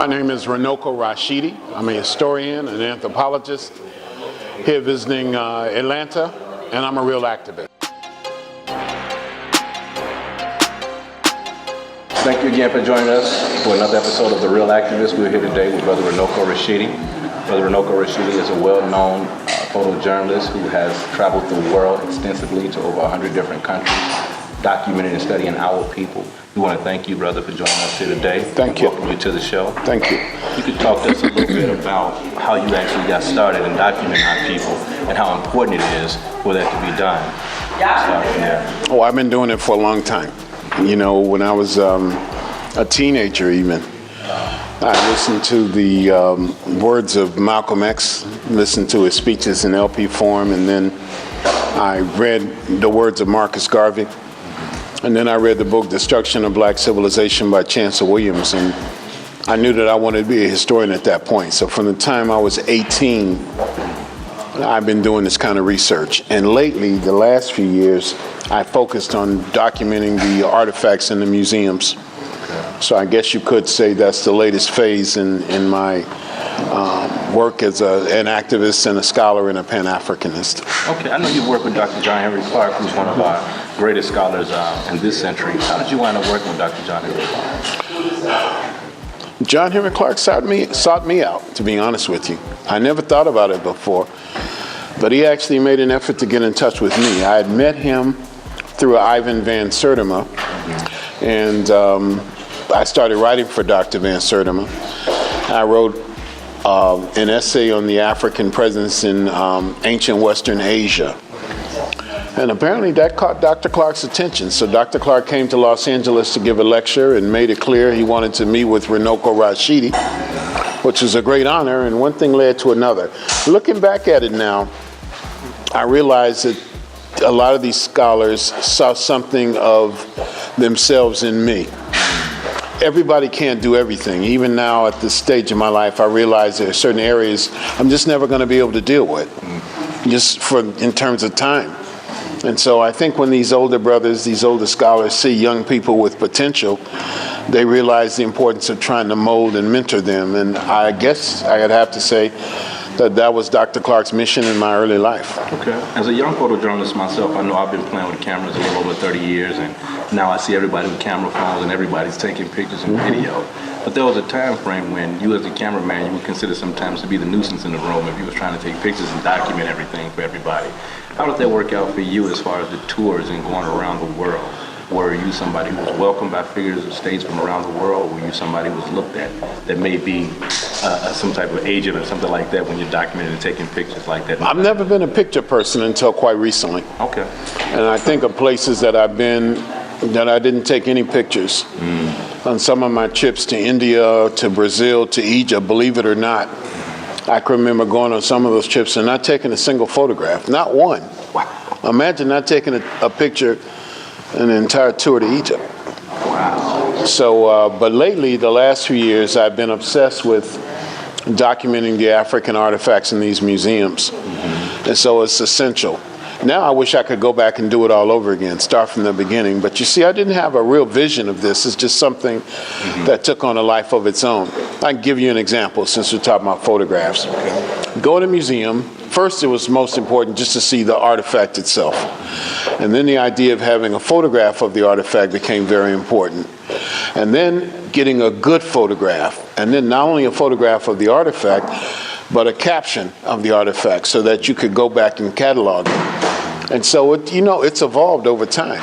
My name is Runoko Rashidi. I'm a historian, an anthropologist here visiting Atlanta, and I'm a real activist. Thank you again for joining us for another episode of The Real Activist. We're here today with Brother Runoko Rashidi. Brother Runoko Rashidi is a well-known photojournalist who has traveled the world extensively to over 100 different countries, documenting and studying our people. We want to thank you, brother, for joining us here today. Thank you. Welcome you to the show. Thank you. You could talk to us a little bit about how you actually got started in documenting our people and how important it is for that to be done. Start from there. Oh, I've been doing it for a long time. You know, when I was a teenager even, I listened to the words of Malcolm X, listened to his speeches in LP form, and then I read the words of Marcus Garvey. And then I read the book, Destruction of Black Civilization by Chancellor Williams, and I knew that I wanted to be a historian at that point. So from the time I was 18, I've been doing this kind of research. And lately, the last few years, I focused on documenting the artifacts in the museums. So I guess you could say that's the latest phase in my work as an activist and a scholar and a Pan-Africanist. Okay, I know you work with Dr. John Clarke, who's one of our greatest scholars in this century. How did you wind up working with Dr. John Clarke? John Clarke sought me out, to be honest with you. I never thought about it before, but he actually made an effort to get in touch with me. I had met him through Ivan Van Sertima, and I started writing for Dr. Van Sertima. I wrote an essay on the African presence in ancient Western Asia. And apparently that caught Dr. Clarke's attention. So Dr. Clarke came to Los Angeles to give a lecture and made it clear he wanted to meet with Runoko Rashidi, which was a great honor, and one thing led to another. Looking back at it now, I realized that a lot of these scholars saw something of themselves in me. Everybody can't do everything. Even now at this stage of my life, I realize there are certain areas I'm just never going to be able to deal with, just in terms of time. And so I think when these older brothers, these older scholars see young people with potential, they realize the importance of trying to mold and mentor them. And I guess I'd have to say that was Dr. Clarke's mission in my early life. Okay. As a young photojournalist myself, I know I've been playing with cameras a little over 30 years, and now I see everybody with camera phones and everybody's taking pictures and video. But there was a time frame when you as a cameraman, you would consider sometimes to be the nuisance in the room if you was trying to take pictures and document everything for everybody. How did that work out for you as far as the tours and going around the world? Were you somebody who was welcomed by figures of states from around the world? Or were you somebody who was looked at that may be some type of agent or something like that when you're documenting and taking pictures like that? I've never been a picture person until quite recently. Okay. And I think of places that I've been that I didn't take any pictures. On some of my trips to India, to Brazil, to Egypt, believe it or not, I can remember going on some of those trips and not taking a single photograph, not one. Wow. Imagine not taking a picture an entire tour to Egypt. Wow. So, but lately, the last few years, I've been obsessed with documenting the African artifacts in these museums. And so it's essential. Now I wish I could go back and do it all over again, start from the beginning. But you see, I didn't have a real vision of this. It's just something that took on a life of its own. I can give you an example since we're talking about photographs. Go to a museum. First, it was most important just to see the artifact itself. And then the idea of having a photograph of the artifact became very important. And then getting a good photograph. And then not only a photograph of the artifact, but a caption of the artifact so that you could go back and catalog it. And so, it's evolved over time.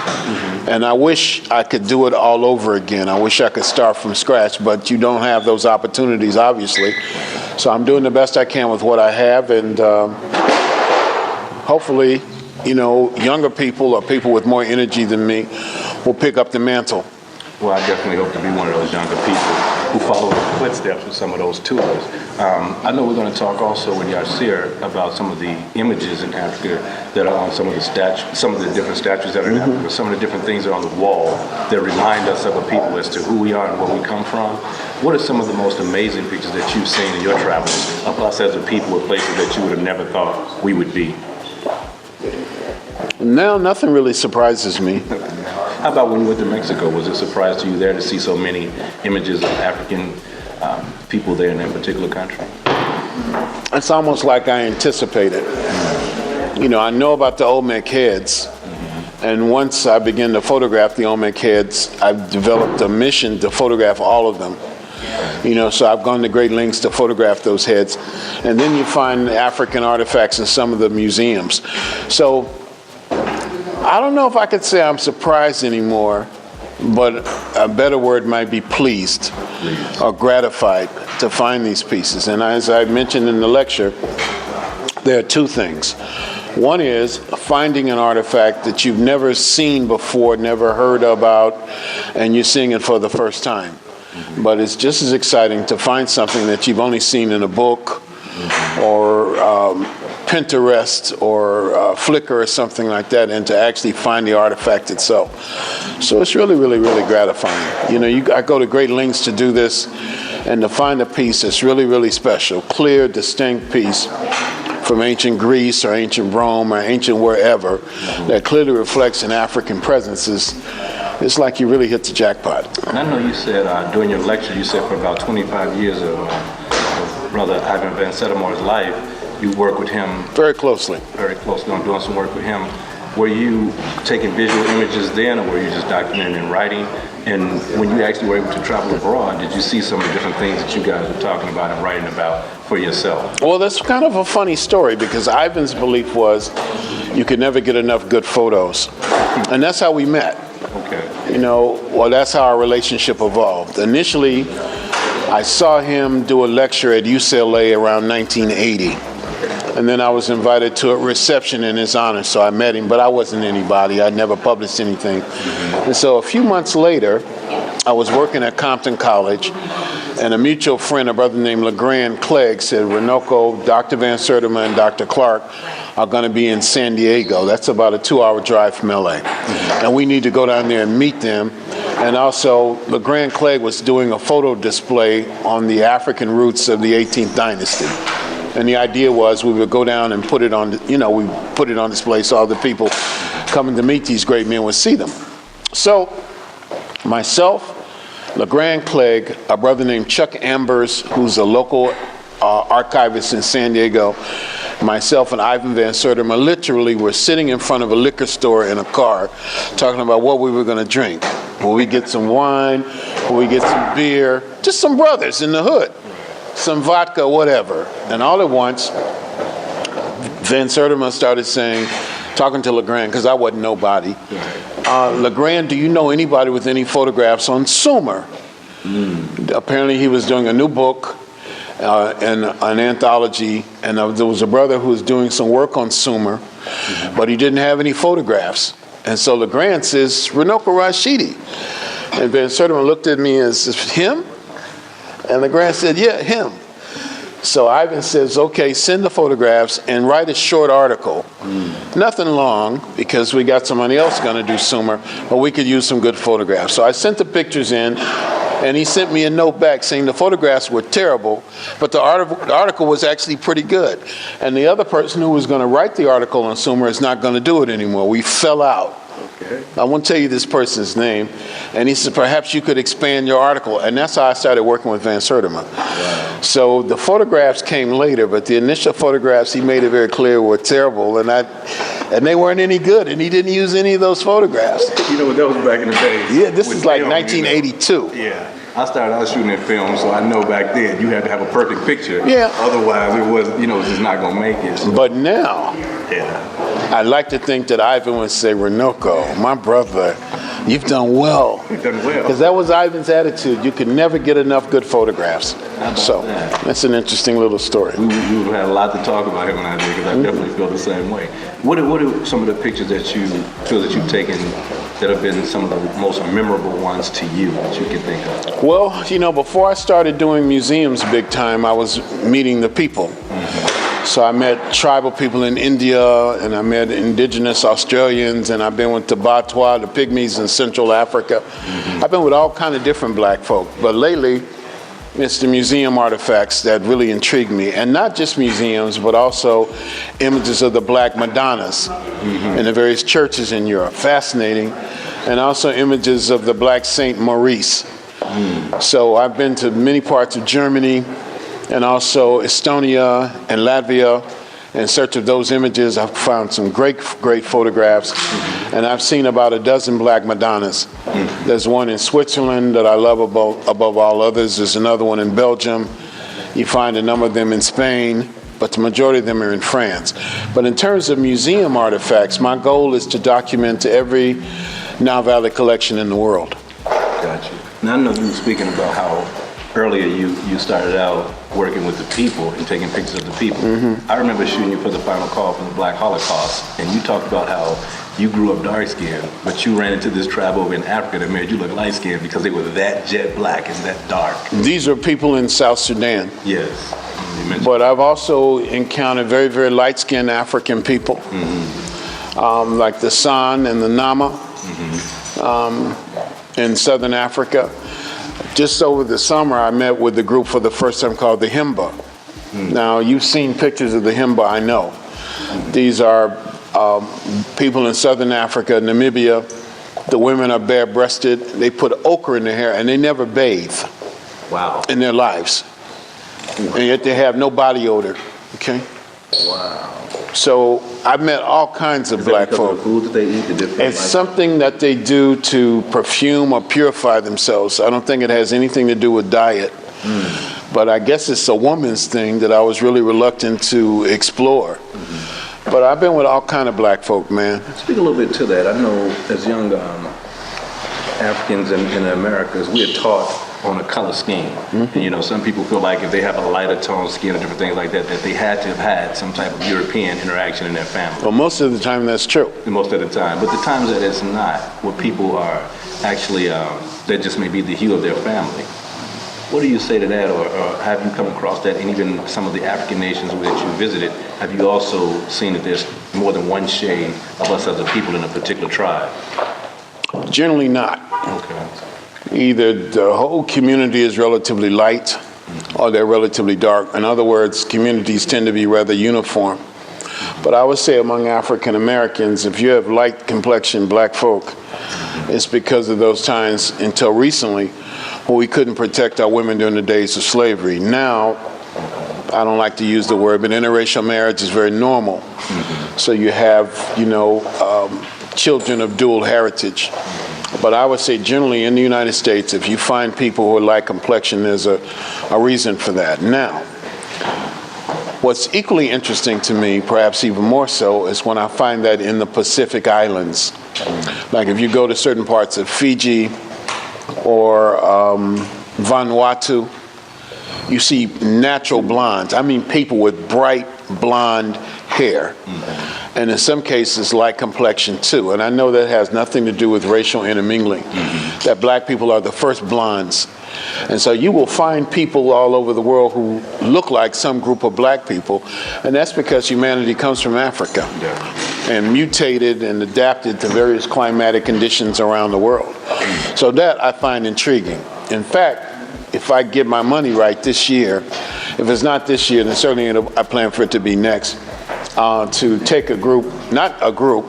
And I wish I could do it all over again. I wish I could start from scratch, but you don't have those opportunities, obviously. So I'm doing the best I can with what I have, and hopefully, younger people or people with more energy than me will pick up the mantle. Well, I definitely hope to be one of those younger people who follow the footsteps of some of those tours. I know we're going to talk also with Yasir about some of the images in Africa that are on some of the different statues that are in Africa, some of the different things that are on the wall that remind us of a people as to who we are and where we come from. What are some of the most amazing pictures that you've seen in your travels of us as a people or places that you would have never thought we would be? Now, nothing really surprises me. How about when you went to Mexico? Was it a surprise to you there to see so many images of African people there in that particular country? It's almost like I anticipated. You know, I know about the Olmec heads, and once I began to photograph the Olmec heads, I've developed a mission to photograph all of them. You know, so I've gone to great lengths to photograph those heads. And then you find African artifacts in some of the museums. So I don't know if I could say I'm surprised anymore, but a better word might be pleased or gratified to find these pieces. And as I mentioned in the lecture, there are two things. One is finding an artifact that you've never seen before, never heard about, and you're seeing it for the first time. But it's just as exciting to find something that you've only seen in a book or Pinterest or Flickr or something like that, and to actually find the artifact itself. So it's really, really, really gratifying. You know, I go to great lengths to do this, and to find a piece that's really, really special, clear, distinct piece from ancient Greece or ancient Rome or ancient wherever that clearly reflects an African presence it's like you really hit the jackpot. And I know you said during your lecture, you said for about 25 years of Brother Ivan Van Sertima's life, you worked with him very closely on doing some work with him. Were you taking visual images then, or were you just documenting and writing? And when you actually were able to travel abroad, did you see some of the different things that you guys were talking about and writing about for yourself? Well, that's kind of a funny story, because Ivan's belief was you could never get enough good photos. And that's how we met. Okay. You know, well, that's how our relationship evolved. Initially, I saw him do a lecture at UCLA around 1980. And then I was invited to a reception in his honor, so I met him, but I wasn't anybody. I'd never published anything. And so a few months later, I was working at Compton College, and a mutual friend, a brother named LeGrand Clegg, said, Runoko, Dr. Van Sertima, and Dr. Clarke are going to be in San Diego. That's about a 2-hour drive from LA. And we need to go down there and meet them. And also, LeGrand Clegg was doing a photo display on the African roots of the 18th dynasty. And the idea was we would go down and put it on, we put it on display so all the people coming to meet these great men would see them. So myself, LeGrand Clegg, a brother named Chuck Ambers, who's a local archivist in San Diego, myself and Ivan Van Sertima literally were sitting in front of a liquor store in a car talking about what we were going to drink. Will we get some wine? Will we get some beer? Just some brothers in the hood. Some vodka, whatever. And all at once, Van Sertima started talking to LeGrand, because I wasn't nobody. LeGrand, do you know anybody with any photographs on Sumer? Apparently he was doing a new book and an anthology, and there was a brother who was doing some work on Sumer, but he didn't have any photographs. And so LeGrand says, Runoko Rashidi. And Van Sertima looked at me and says, him? And LeGrand said, yeah, him. So Ivan says, okay, send the photographs and write a short article. Nothing long, because we got somebody else going to do Sumer, but we could use some good photographs. So I sent the pictures in, and he sent me a note back saying the photographs were terrible, but the article was actually pretty good. And the other person who was going to write the article on Sumer is not going to do it anymore. We fell out. Okay. I won't tell you this person's name. And he said, perhaps you could expand your article. And that's how I started working with Van Sertima. Wow. So the photographs came later, but the initial photographs, he made it very clear, were terrible. And they weren't any good. And he didn't use any of those photographs. You know, that was back in the day. Yeah, this is like film, 1982. Yeah. I started out shooting in film, so I know back then you had to have a perfect picture. Yeah. Otherwise, it was, it's just not going to make it. So. But now, I'd like to think that Ivan would say, Runoko, my brother, you've done well. You've done well. Because that was Ivan's attitude. You could never get enough good photographs. So that's an interesting little story. We would have had a lot to talk about him and I did, because I definitely feel the same way. What are some of the pictures that you feel that you've taken that have been some of the most memorable ones to you that you can think of? Well, before I started doing museums big time, I was meeting the people. So I met tribal people in India, and I met indigenous Australians, and I've been with the Batwa, the Pygmies in Central Africa. I've been with all kind of different black folk. But lately, it's the museum artifacts that really intrigue me. And not just museums, but also images of the black Madonnas in the various churches in Europe. Fascinating. And also images of the black Saint Maurice. So I've been to many parts of Germany and also Estonia and Latvia. In search of those images, I've found some great photographs, and I've seen about a dozen Black Madonnas. There's one in Switzerland that I love above all others. There's another one in Belgium. You find a number of them in Spain, but the majority of them are in France. But in terms of museum artifacts, my goal is to document every Nile Valley collection in the world. Gotcha. Now, I know you were speaking about how earlier you started out working with the people and taking pictures of the people. I remember shooting you for the Final Call for the Black Holocaust, and you talked about how you grew up dark-skinned, but you ran into this tribe over in Africa that made you look light-skinned because they were that jet black and that dark. These are people in South Sudan. Yes. But I've also encountered very, very light-skinned African people, like the San and the Nama in Southern Africa. Just over the summer, I met with the group for the first time called the Himba. Now, you've seen pictures of the Himba, I know. These are people in Southern Africa, Namibia. The women are bare-breasted. They put ochre in their hair, and they never bathe in their lives. And yet they have no body odor, okay? Wow. So I've met all kinds of black folk. Of the food that they eat, the different, it's something that they do to perfume or purify themselves. I don't think it has anything to do with diet. But I guess it's a woman's thing that I was really reluctant to explore. But I've been with all kind of black folk, man. Speak a little bit to that. I know as young Africans in the Americas, we are taught on a color scheme. And, you know, some people feel like if they have a lighter tone skin or different things like that, that they had to have had some type of European interaction in their family. Well, most of the time that's true. Most of the time. But the times that it's not, where people are actually, that just may be the hue of their family. What do you say to that, or have you come across that in even some of the African nations that you visited? Have you also seen that there's more than one shade of us as a people in a particular tribe? Generally not. Okay. Either the whole community is relatively light or they're relatively dark. In other words, communities tend to be rather uniform. But I would say among African Americans, if you have light complexion black folk, it's because of those times until recently when we couldn't protect our women during the days of slavery. Now, I don't like to use the word, but interracial marriage is very normal. So you have, children of dual heritage. But I would say generally in the United States, if you find people who are light complexion, there's a reason for that. Now, what's equally interesting to me, perhaps even more so, is when I find that in the Pacific Islands. Like if you go to certain parts of Fiji or Vanuatu, you see natural blondes. I mean people with bright blonde hair. And in some cases, light complexion too. And I know that has nothing to do with racial intermingling, that black people are the first blondes. And so you will find people all over the world who look like some group of black people, and that's because humanity comes from Africa and mutated and adapted to various climatic conditions around the world. So that I find intriguing. In fact, if I get my money right this year, if it's not this year, then certainly I plan for it to be next, to take a group, not a group,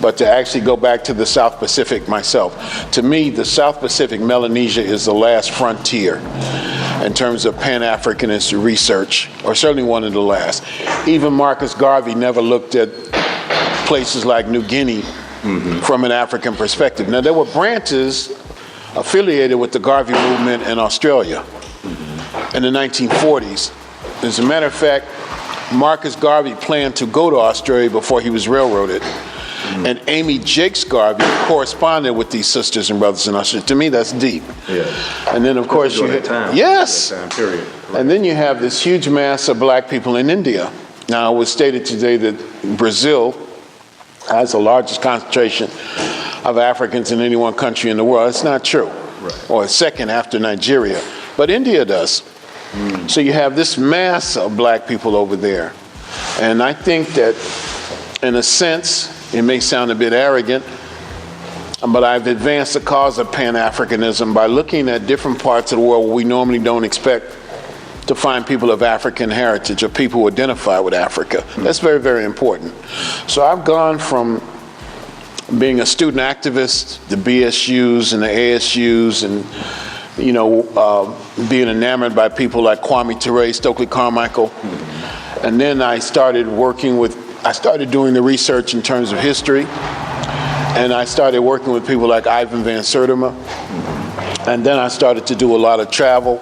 but to actually go back to the South Pacific myself. To me, the South Pacific, Melanesia, is the last frontier in terms of Pan-Africanist research, or certainly one of the last. Even Marcus Garvey never looked at places like New Guinea from an African perspective. Now, there were branches affiliated with the Garvey movement in Australia in the 1940s. As a matter of fact, Marcus Garvey planned to go to Australia before he was railroaded. And Amy Jakes Garvey corresponded with these sisters and brothers in Australia. To me, that's deep. And then, of course, you and then you have this huge mass of black people in India. Now, it was stated today that Brazil has the largest concentration of Africans in any one country in the world. It's not true. Or second after Nigeria. But India does. So you have this mass of black people over there. And I think that, in a sense, it may sound a bit arrogant, but I've advanced the cause of Pan-Africanism by looking at different parts of the world where we normally don't expect to find people of African heritage or people who identify with Africa. That's very, very important. So I've gone from being a student activist, the BSUs and the ASUs and being enamored by people like Kwame Ture, Stokely Carmichael. And then I started doing the research in terms of history. And I started working with people like Ivan Van Sertima. And then I started to do a lot of travel.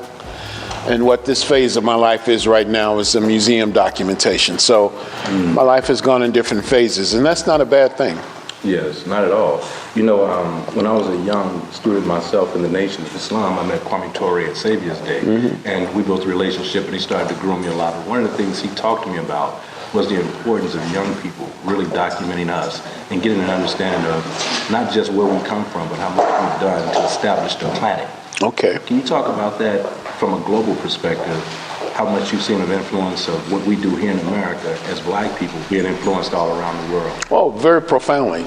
And what this phase of my life is right now is a museum documentation. So my life has gone in different phases, and that's not a bad thing. Yes, not at all. When I was a young student myself in the Nation of Islam, I met Kwame Ture at Savior's Day, and we built a relationship, and he started to groom me a lot. But one of the things he talked to me about was the importance of young people really documenting us and getting an understanding of not just where we come from, but how much we've done to establish the planet. Okay. Can you talk about that from a global perspective, how much you've seen of influence of what we do here in America as black people being influenced all around the world? Well, very profoundly,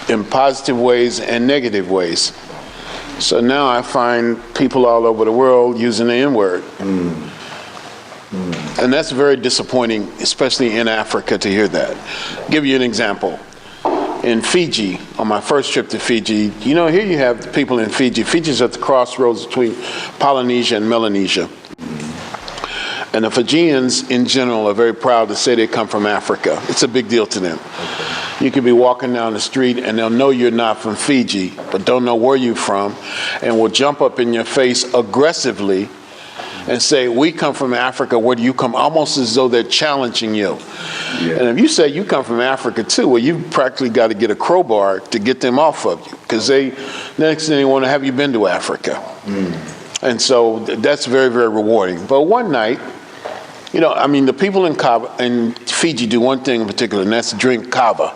in positive ways and negative ways. So now I find people all over the world using the N-word. And that's very disappointing, especially in Africa, to hear that. I'll give you an example. In Fiji, on my first trip to Fiji, here you have the people in Fiji. Fiji's at the crossroads between Polynesia and Melanesia. And the Fijians, in general, are very proud to say they come from Africa. It's a big deal to them. You could be walking down the street and they'll know you're not from Fiji, but don't know where you're from, and will jump up in your face aggressively and say, we come from Africa, where do you come? Almost as though they're challenging you. Yeah. And if you say you come from Africa too, well, you've practically got to get a crowbar to get them off of you, because next thing they want to have you been to Africa. And so that's very, very rewarding. But one night, the people in Fiji do one thing in particular, and that's drink kava.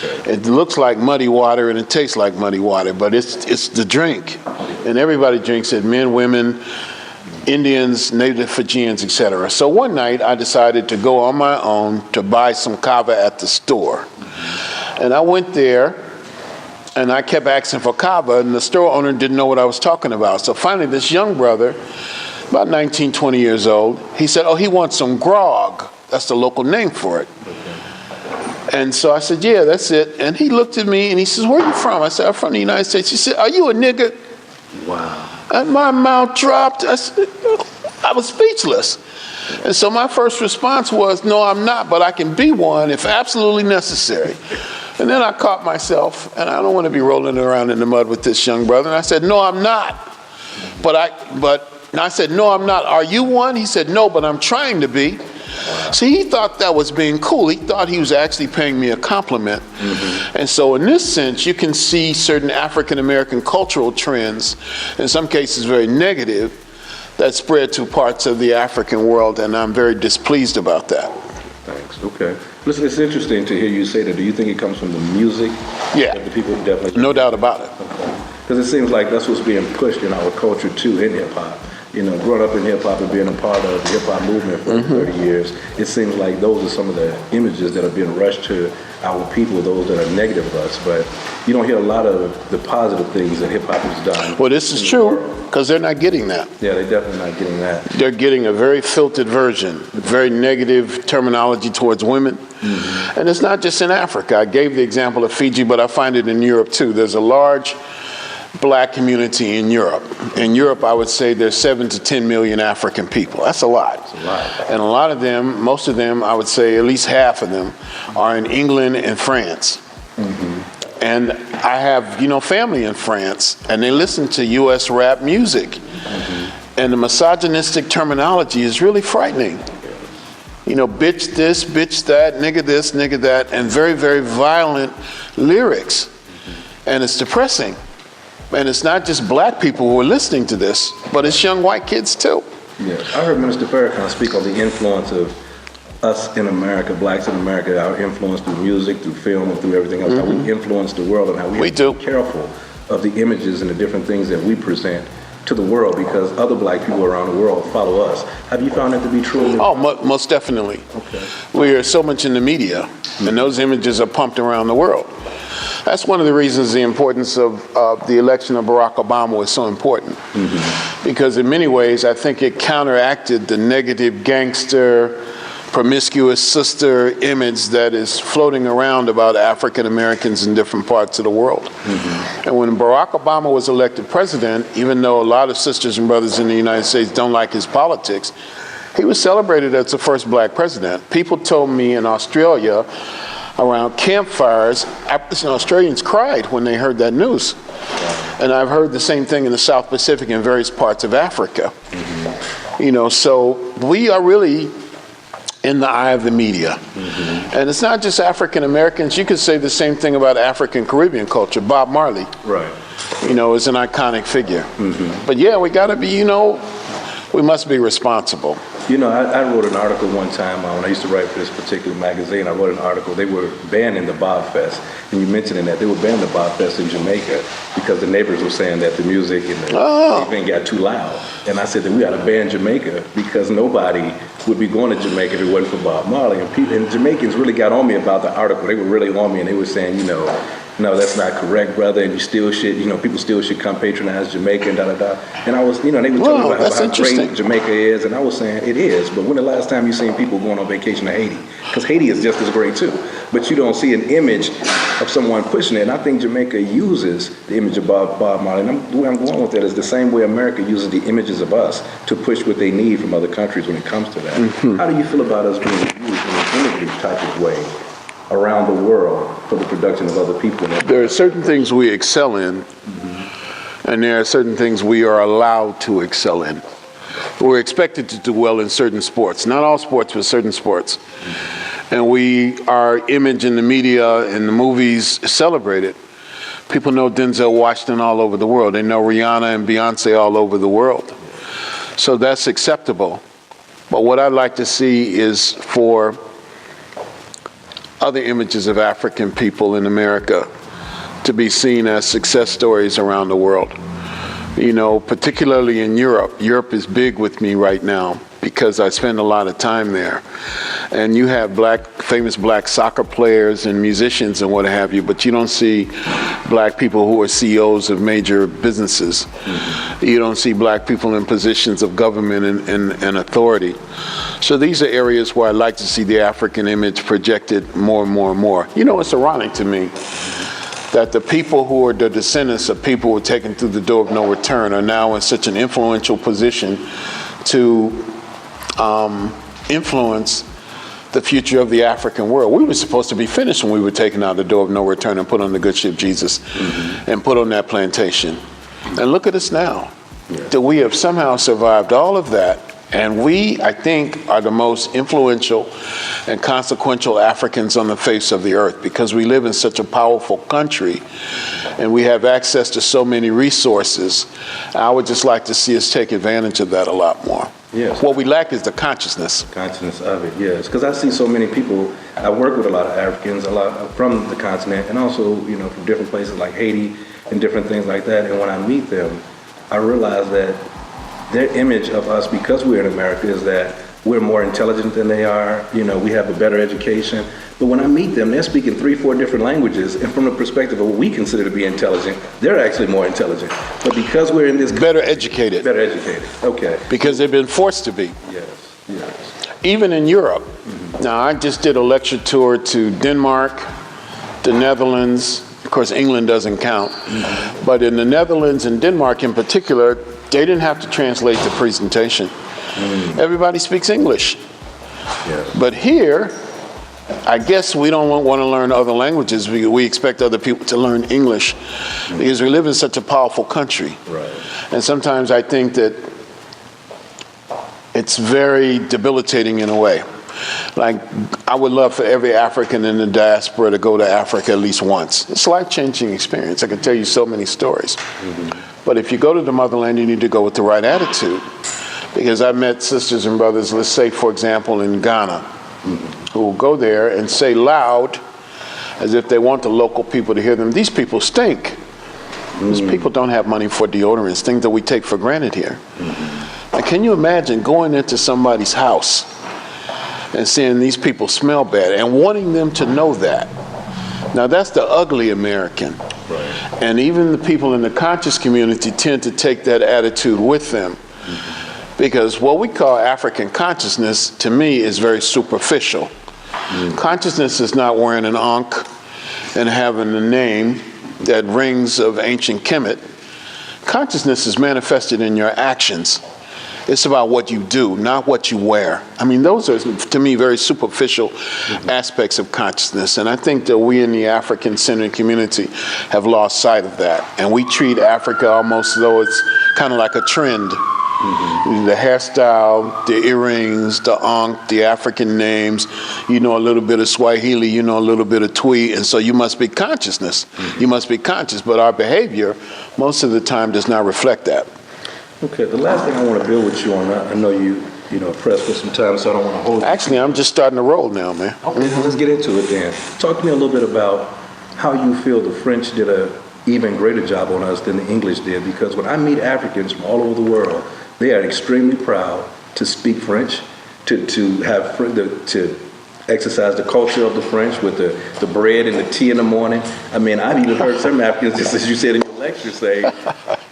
Okay. It looks like muddy water and it tastes like muddy water, but it's the drink. And everybody drinks it, men, women, Indians, native Fijians, etc. So one night I decided to go on my own to buy some kava at the store. And I went there and I kept asking for kava, and the store owner didn't know what I was talking about. So finally this young brother, about 19, 20 years old, he said, he wants some grog. That's the local name for it. And so I said, yeah, that's it. And he looked at me and he says, where are you from? I said, I'm from the United States. He said, are you a nigger? Wow. And my mouth dropped. I was speechless. And so my first response was, no, I'm not, but I can be one if absolutely necessary. And then I caught myself, and I don't want to be rolling around in the mud with this young brother. And I said, no, I'm not. And I said, no, I'm not. Are you one? He said, no, but I'm trying to be. See, he thought that was being cool. He thought he was actually paying me a compliment. And so in this sense, you can see certain African-American cultural trends, in some cases very negative, that spread to parts of the African world, and I'm very displeased about that. Thanks. Okay. Listen, it's interesting to hear you say that. Do you think it comes from the music? Yeah. That the people definitely. No doubt about it. Because it seems like that's what's being pushed in our culture too, in hip-hop. Growing up in hip-hop and being a part of the hip-hop movement for 30 years, it seems like those are some of the images that are being rushed to our people, those that are negative of us. But you don't hear a lot of the positive things that hip-hop has done. Well, this is true, because they're not getting that. Yeah, they're definitely not getting that. They're getting a very filtered version, very negative terminology towards women. And it's not just in Africa. I gave the example of Fiji, but I find it in Europe too. There's a large black community in Europe. In Europe, I would say there's 7 to 10 million African people. That's a lot. That's a lot. And a lot of them, most of them, I would say at least half of them, are in England and France. And I have, family in France, and they listen to U.S. rap music. And the misogynistic terminology is really frightening. Bitch this, bitch that, nigga this, nigga that, and very, very violent lyrics. And it's depressing. And it's not just black people who are listening to this, but it's young white kids too. Yeah, I heard Minister Farrakhan speak on the influence of us in America, blacks in America, our influence through music, through film, and through everything else, how we influence the world, and how we have to be careful of the images and the different things that we present to the world, because other black people around the world follow us. Have you found that to be true? Oh, most definitely. Okay. We are so much in the media, and those images are pumped around the world. That's one of the reasons the importance of the election of Barack Obama was so important. Because in many ways, I think it counteracted the negative gangster promiscuous sister image that is floating around about African Americans in different parts of the world. And when Barack Obama was elected president, even though a lot of sisters and brothers in the United States don't like his politics, he was celebrated as the first black president. People told me in Australia, around campfires, Australians cried when they heard that news. And I've heard the same thing in the South Pacific and various parts of Africa. You know, so we are really in the eye of the media. And it's not just African Americans. You could say the same thing about African Caribbean culture. Bob Marley, you know, is an iconic figure. But yeah, we gotta be, you know, we must be responsible. You know, I wrote an article one time when I used to write for this particular magazine. I wrote an article. They were banning the Bob Fest, and you mentioned in that they were banning the Bob Fest in Jamaica because the neighbors were saying that the music and the event got too loud. And I said that we got to ban Jamaica because nobody would be going to Jamaica if it wasn't for Bob Marley. And Jamaicans really got on me about the article. They were really on me, and they were saying, you know, no, that's not correct, brother, and you still should, you know, people still should come patronize Jamaica and da-da-da. And I was, you know, they were talking about how great Jamaica is, and I was saying it is, but when the last time you seen people going on vacation to Haiti? Because Haiti is just as great too, but you don't see an image of someone pushing it, and I think Jamaica uses the image of Bob Marley, and the way I'm going with that is the same way America uses the images of us to push what they need from other countries when it comes to that. How do you feel about us being used in an imagery type of way around the world for the production of other people? There are certain things we excel in, and there are certain things we are allowed to excel in. We're expected to do well in certain sports, not all sports, but certain sports. And our image in the media and the movies celebrated. People know Denzel Washington all over the world. They know Rihanna and Beyonce all over the world. So that's acceptable. But what I'd like to see is for other images of African people in America to be seen as success stories around the world. You know, particularly in Europe. Europe is big with me right now because I spend a lot of time there. And you have famous black soccer players and musicians and what have you, but you don't see black people who are CEOs of major businesses. You don't see black people in positions of government and authority. So these are areas where I'd like to see the African image projected more and more and more. You know, it's ironic to me that the people who are the descendants of people who were taken through the door of no return are now in such an influential position to influence the future of the African world. We were supposed to be finished when we were taken out the door of no return and put on the good ship Jesus and put on that plantation. And look at us now. That we have somehow survived all of that. And we, I think, are the most influential and consequential Africans on the face of the earth because we live in such a powerful country and we have access to so many resources. I would just like to see us take advantage of that a lot more. Yes. What we lack is the consciousness. Consciousness of it, yes. Because I see so many people, I work with a lot of Africans, a lot from the continent, and also, you know, from different places like Haiti and different things like that. And when I meet them, I realize that their image of us, because we're in America, is that we're more intelligent than they are. You know, we have a better education. But when I meet them, they're speaking 3-4 different languages, and from the perspective of what we consider to be intelligent, they're actually more intelligent. But because we're in this better educated. Better educated. Okay. Because they've been forced to be. Yes. Yes. Even in Europe. Now, I just did a lecture tour to Denmark, the Netherlands. Of course, England doesn't count. But in the Netherlands and Denmark in particular, they didn't have to translate the presentation. Everybody speaks English. Yes. But here, I guess we don't want to learn other languages. We expect other people to learn English because we live in such a powerful country. Right. And sometimes I think that it's very debilitating in a way. Like, I would love for every African in the diaspora to go to Africa at least once. It's a life-changing experience. I can tell you so many stories. But if you go to the motherland, you need to go with the right attitude. Because I've met sisters and brothers, let's say, for example, in Ghana, who will go there and say loud, as if they want the local people to hear them, these people stink. These people don't have money for deodorants, things that we take for granted here. Now, can you imagine going into somebody's house and seeing these people smell bad and wanting them to know that? Now, that's the ugly American. And even the people in the conscious community tend to take that attitude with them. Because what we call African consciousness, to me, is very superficial. Consciousness is not wearing an ankh and having a name that rings of ancient Kemet. Consciousness is manifested in your actions. It's about what you do, not what you wear. I mean, those are, to me, very superficial aspects of consciousness. And I think that we in the African-centered community have lost sight of that. And we treat Africa almost as though it's kind of like a trend. The hairstyle, the earrings, the ankh, the African names, you know a little bit of Swahili, you know a little bit of Twi, and so you must be consciousness. You must be conscious, but our behavior most of the time does not reflect that. Okay, the last thing I want to build with you on, I know you pressed for some time, so I don't want to hold you. Actually, I'm just starting to roll now, man. Okay, let's get into it then. Talk to me a little bit about how you feel the French did an even greater job on us than the English did, because when I meet Africans from all over the world, they are extremely proud to speak French, to exercise the culture of the French with the bread and the tea in the morning. I mean, I've even heard some Africans, just as you said in your lecture, say,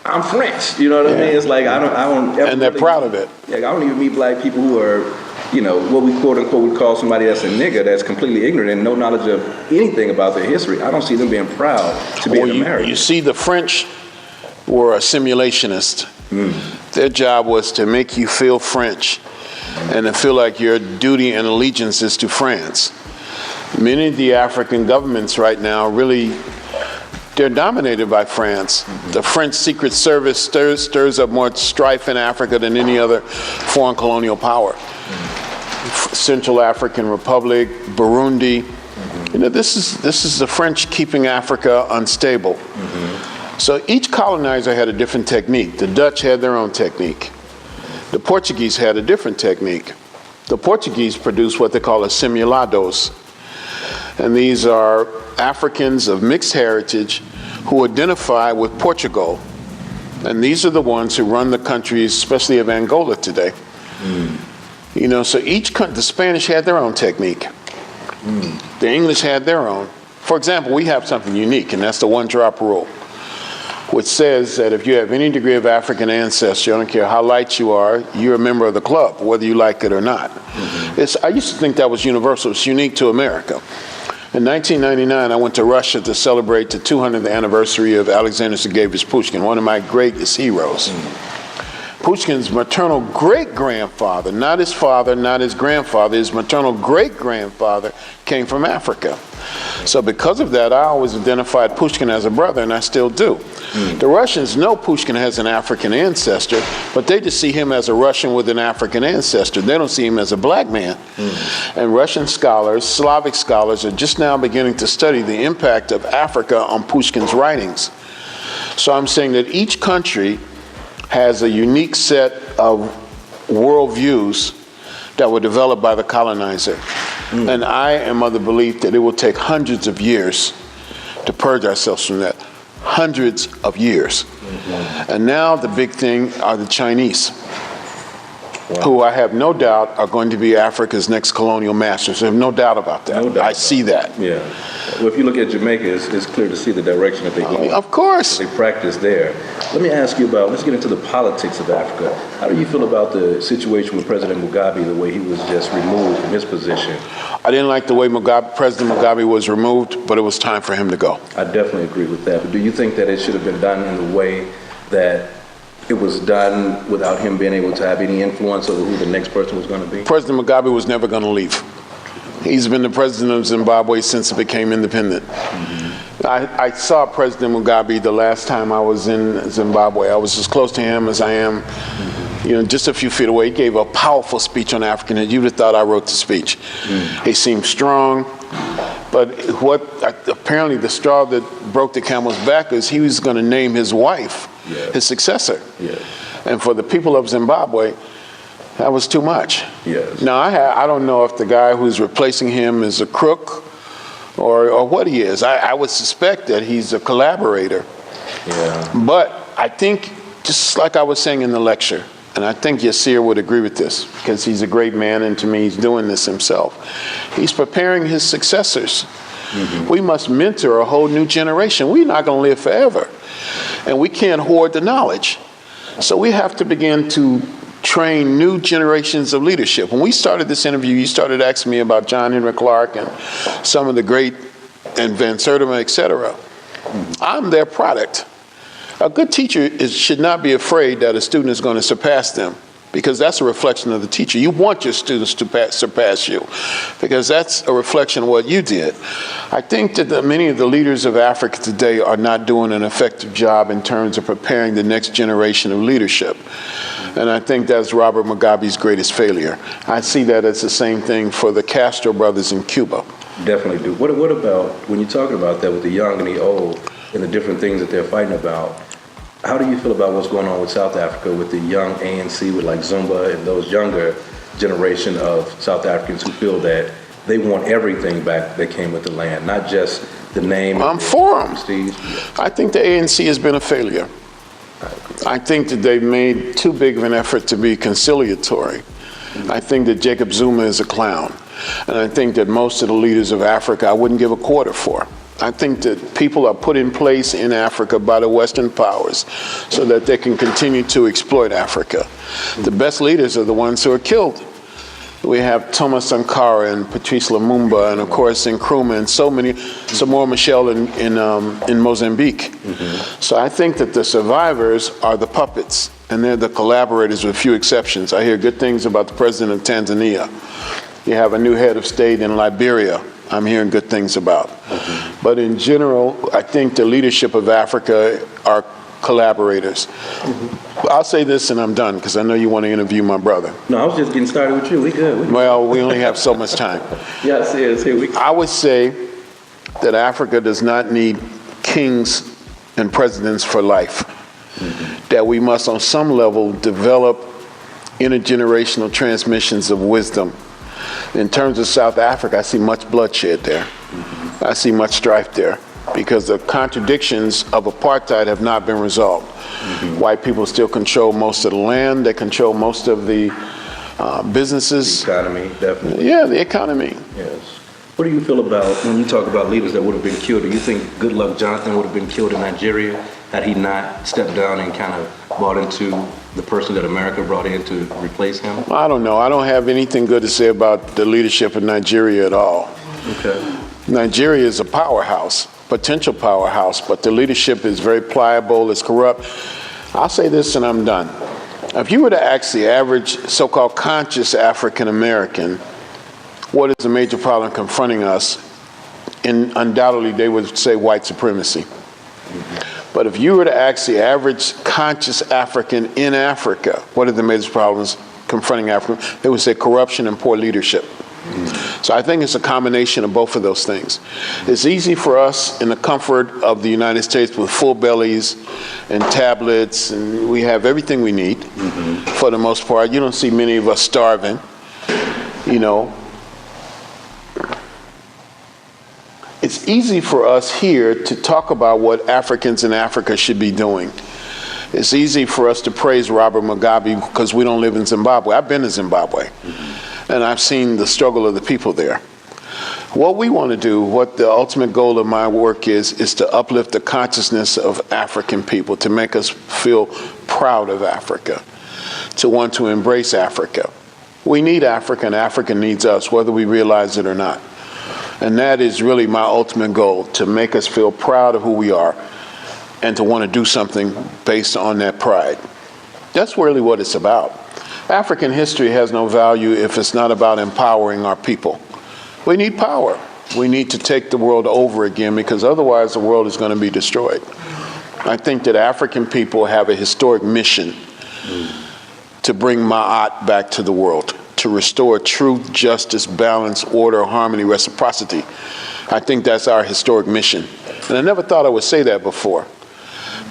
"I'm French." You know what I mean? It's like I don't. Ever And they're proud of it. Yeah, I don't even meet black people who are, what we quote unquote would call somebody that's a nigger, that's completely ignorant and no knowledge of anything about their history. I don't see them being proud to be an American. You see, the French were a simulationist. Their job was to make you feel French and to feel like your duty and allegiance is to France. Many of the African governments right now really, they're dominated by France. The French Secret Service stirs up more strife in Africa than any other foreign colonial power. Central African Republic, Burundi. This is the French keeping Africa unstable. So each colonizer had a different technique. The Dutch had their own technique. The Portuguese had a different technique. The Portuguese produced what they call assimilados. And these are Africans of mixed heritage who identify with Portugal. And these are the ones who run the countries, especially of Angola today. So the Spanish had their own technique. The English had their own. For example, we have something unique, and that's the one-drop rule, which says that if you have any degree of African ancestry, I don't care how light you are, you're a member of the club, whether you like it or not. I used to think that was universal. It's unique to America. In 1999, I went to Russia to celebrate the 200th anniversary of Alexander Sergeyevich Pushkin, one of my greatest heroes. Pushkin's maternal great-grandfather, not his father, not his grandfather, his maternal great-grandfather came from Africa. So because of that, I always identified Pushkin as a brother, and I still do. The Russians know Pushkin has an African ancestor, but they just see him as a Russian with an African ancestor. They don't see him as a black man. And Russian scholars, Slavic scholars, are just now beginning to study the impact of Africa on Pushkin's writings. So I'm saying that each country has a unique set of worldviews that were developed by the colonizer. And I am of the belief that it will take hundreds of years to purge ourselves from that. Hundreds of years. And now the big thing are the Chinese, who I have no doubt are going to be Africa's next colonial masters. I have no doubt about that. I see that. Yeah. Well, if you look at Jamaica, it's clear to see the direction that they go. Of course. They practice there. Let me ask you let's get into the politics of Africa. How do you feel about the situation with President Mugabe, the way he was just removed from his position? I didn't like the way President Mugabe was removed, but it was time for him to go. I definitely agree with that. But do you think that it should have been done in the way that it was done without him being able to have any influence over who the next person was going to be? President Mugabe was never going to leave. He's been the president of Zimbabwe since it became independent. I saw President Mugabe the last time I was in Zimbabwe. I was as close to him as I am, just a few feet away. He gave a powerful speech on African, and you'd have thought I wrote the speech. He seemed strong, but apparently the straw that broke the camel's back is he was going to name his wife his successor. And for the people of Zimbabwe, that was too much. Now, I don't know if the guy who's replacing him is a crook or what he is. I would suspect that he's a collaborator. But I think, just like I was saying in the lecture, and I think Yasir would agree with this, because he's a great man, and to me, he's doing this himself. He's preparing his successors. We must mentor a whole new generation. We're not going to live forever. And we can't hoard the knowledge. So we have to begin to train new generations of leadership. When we started this interview, you started asking me about John Clarke and some of the great, and Van Sertima, et cetera. I'm their product. A good teacher should not be afraid that a student is going to surpass them, because that's a reflection of the teacher. You want your students to surpass you, because that's a reflection of what you did. I think that many of the leaders of Africa today are not doing an effective job in terms of preparing the next generation of leadership. And I think that's Robert Mugabe's greatest failure. I see that as the same thing for the Castro brothers in Cuba. Definitely do. What about, when you're talking about that with the young and the old and the different things that they're fighting about, how do you feel about what's going on with South Africa with the young ANC, with like Zumba and those younger generation of South Africans who feel that they want everything back that came with the land, not just the name? I'm for them. I think the ANC has been a failure. I think that they've made too big of an effort to be conciliatory. I think that Jacob Zuma is a clown. And I think that most of the leaders of Africa I wouldn't give a quarter for. I think that people are put in place in Africa by the Western powers so that they can continue to exploit Africa. The best leaders are the ones who are killed. We have Thomas Sankara and Patrice Lumumba, and of course Nkrumah, and so many, Samora Machel in Mozambique. So I think that the survivors are the puppets, and they're the collaborators with few exceptions. I hear good things about the president of Tanzania. You have a new head of state in Liberia I'm hearing good things about. But in general, I think the leadership of Africa are collaborators. I'll say this and I'm done, because I know you want to interview my brother. No, I was just getting started with you. We good. Well, we only have so much time. Yes. I would say that Africa does not need kings and presidents for life. That we must, on some level, develop intergenerational transmissions of wisdom. In terms of South Africa, I see much bloodshed there. I see much strife there, because the contradictions of apartheid have not been resolved. White people still control most of the land. They control most of the businesses. The economy, definitely. Yeah, the economy. Yes. What do you feel about, when you talk about leaders that would have been killed, do you think Goodluck Jonathan would have been killed in Nigeria had he not stepped down and kind of bought into the person that America brought in to replace him? I don't know. I don't have anything good to say about the leadership of Nigeria at all. Okay. Nigeria is a powerhouse, potential powerhouse, but the leadership is very pliable, it's corrupt. I'll say this and I'm done. If you were to ask the average so-called conscious African American, what is the major problem confronting us, and undoubtedly they would say white supremacy. But if you were to ask the average conscious African in Africa, what are the major problems confronting Africa, they would say corruption and poor leadership. So I think it's a combination of both of those things. It's easy for us in the comfort of the United States with full bellies and tablets, and we have everything we need for the most part. You don't see many of us starving, you know. It's easy for us here to talk about what Africans in Africa should be doing. It's easy for us to praise Robert Mugabe because we don't live in Zimbabwe. I've been to Zimbabwe, and I've seen the struggle of the people there. What we want to do, what the ultimate goal of my work is to uplift the consciousness of African people, to make us feel proud of Africa, to want to embrace Africa. We need Africa, and Africa needs us, whether we realize it or not. And that is really my ultimate goal, to make us feel proud of who we are and to want to do something based on that pride. That's really what it's about. African history has no value if it's not about empowering our people. We need power. We need to take the world over again, because otherwise the world is going to be destroyed. I think that African people have a historic mission to bring Ma'at back to the world, to restore truth, justice, balance, order, harmony, reciprocity. I think that's our historic mission. And I never thought I would say that before.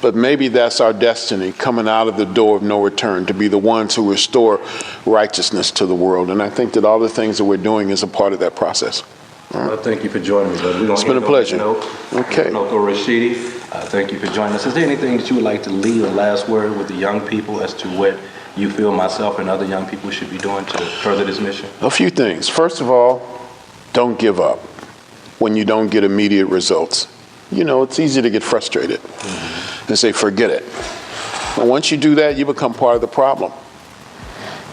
But maybe that's our destiny, coming out of the door of no return, to be the ones who restore righteousness to the world. And I think that all the things that we're doing is a part of that process. Well, thank you for joining me, brother. It's been a pleasure. Okay. Runoko Rashidi, thank you for joining us. Is there anything that you would like to leave, a last word with the young people as to what you feel myself and other young people should be doing to further this mission? A few things. First of all, don't give up when you don't get immediate results. You know, it's easy to get frustrated and say, forget it. But once you do that, you become part of the problem.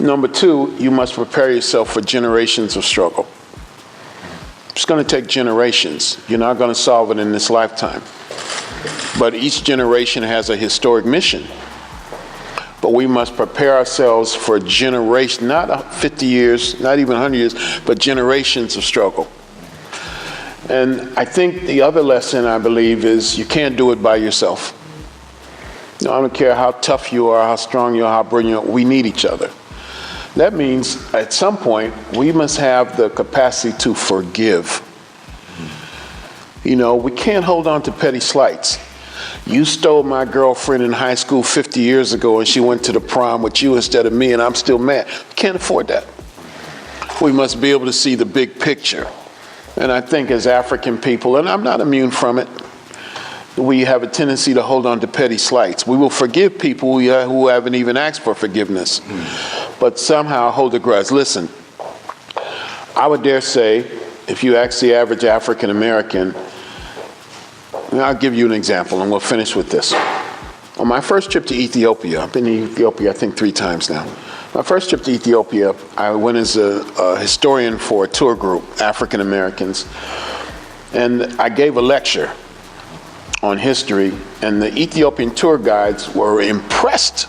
Number two, you must prepare yourself for generations of struggle. It's going to take generations. You're not going to solve it in this lifetime. But each generation has a historic mission. But we must prepare ourselves for generations, not 50 years, not even 100 years, but generations of struggle. And I think the other lesson, I believe, is you can't do it by yourself. I don't care how tough you are, how strong you are, how brilliant you are, we need each other. That means at some point, we must have the capacity to forgive. We can't hold on to petty slights. You stole my girlfriend in high school 50 years ago and she went to the prom with you instead of me and I'm still mad. We can't afford that. We must be able to see the big picture. And I think as African people, and I'm not immune from it, we have a tendency to hold on to petty slights. We will forgive people who haven't even asked for forgiveness, but somehow hold a grudge. Listen, I would dare say, if you ask the average African American, and I'll give you an example and we'll finish with this. On my first trip to Ethiopia, I've been to Ethiopia I think 3 times now. My first trip to Ethiopia, I went as a historian for a tour group, African Americans, and I gave a lecture on history, and the Ethiopian tour guides were impressed.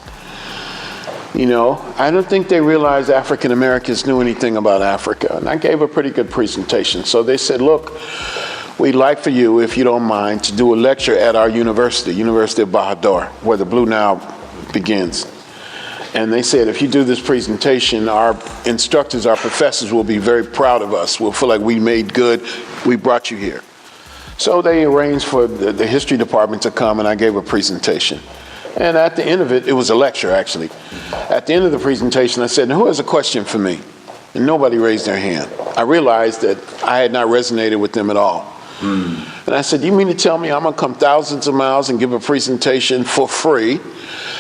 I don't think they realized African Americans knew anything about Africa, and I gave a pretty good presentation. So they said, look, we'd like for you, if you don't mind, to do a lecture at our university, University of Bahador, where the Blue Nile begins. And they said, if you do this presentation, our instructors, our professors will be very proud of us. We'll feel like we made good, we brought you here. So they arranged for the history department to come and I gave a presentation. And at the end of it, it was a lecture actually. At the end of the presentation, I said, who has a question for me? And nobody raised their hand. I realized that I had not resonated with them at all. And I said, you mean to tell me I'm gonna come thousands of miles and give a presentation for free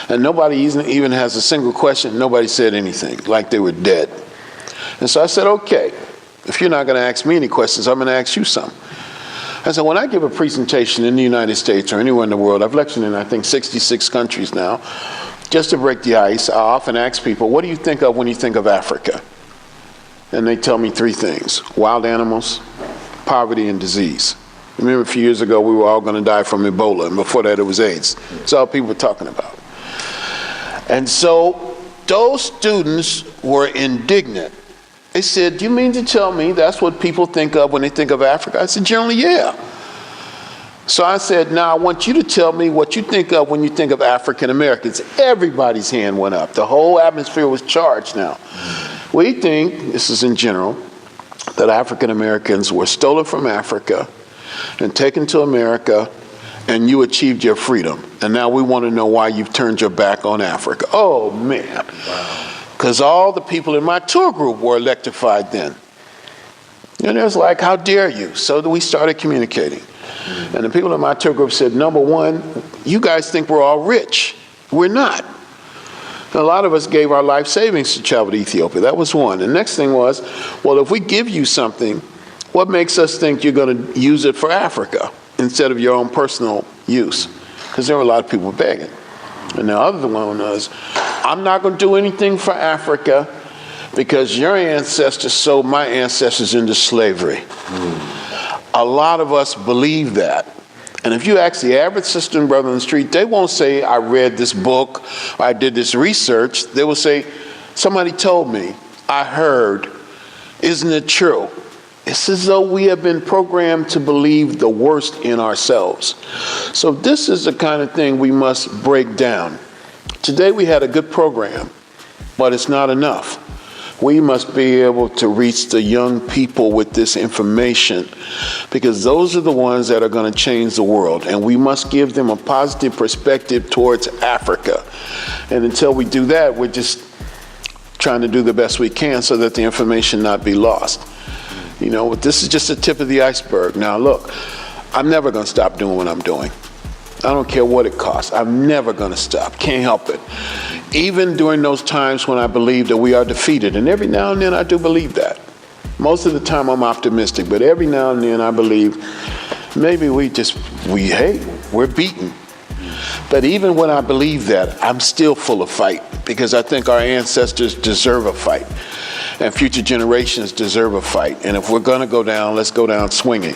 and nobody even has a single question? Nobody said anything, like they were dead. And so I said, okay, if you're not gonna ask me any questions, I'm gonna ask you some. I said, when I give a presentation in the United States or anywhere in the world, I've lectured in I think 66 countries now, just to break the ice, I often ask people, what do you think of when you think of Africa? And they tell me 3 things: wild animals, poverty, and disease. Remember a few years ago, we were all going to die from Ebola, and before that it was AIDS. That's all people were talking about. And so those students were indignant. They said, do you mean to tell me that's what people think of when they think of Africa? I said, generally, yeah. So I said, now I want you to tell me what you think of when you think of African Americans. Everybody's hand went up. The whole atmosphere was charged now. We think, this is in general, that African Americans were stolen from Africa and taken to America and you achieved your freedom. And now we want to know why you've turned your back on Africa. Oh, man. Because all the people in my tour group were electrified then. And it was like, how dare you? So we started communicating. And the people in my tour group said, number one, you guys think we're all rich. We're not. And a lot of us gave our life savings to travel to Ethiopia. That was one. The next thing was, well, if we give you something, what makes us think you're going to use it for Africa instead of your own personal use? Because there were a lot of people begging. And the other one was, I'm not going to do anything for Africa because your ancestors sold my ancestors into slavery. A lot of us believe that. And if you ask the average sister and brother on the street, they won't say, I read this book, or I did this research. They will say, somebody told me, I heard, isn't it true? It's as though we have been programmed to believe the worst in ourselves. So this is the kind of thing we must break down. Today we had a good program, but it's not enough. We must be able to reach the young people with this information because those are the ones that are going to change the world. And we must give them a positive perspective towards Africa. And until we do that, we're just trying to do the best we can so that the information not be lost. You know, this is just the tip of the iceberg. Now, look, I'm never going to stop doing what I'm doing. I don't care what it costs. I'm never going to stop. Can't help it. Even during those times when I believe that we are defeated, and every now and then I do believe that. Most of the time I'm optimistic, but every now and then I believe maybe we're beaten. But even when I believe that, I'm still full of fight, because I think our ancestors deserve a fight, and future generations deserve a fight. And if we're going to go down, let's go down swinging.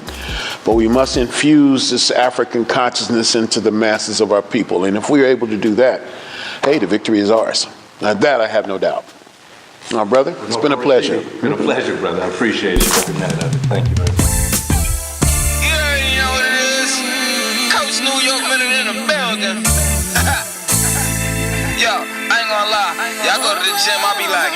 But we must infuse this African consciousness into the masses of our people. And if we're able to do that, hey, the victory is ours. Now, that I have no doubt. Now, brother, it's been a pleasure. It's been a pleasure, brother. I appreciate it. Every minute of it. Thank you very much. You already know what it is. Coach New York minute in the building. Yo, I ain't gonna lie. Y'all go to the gym, I be like,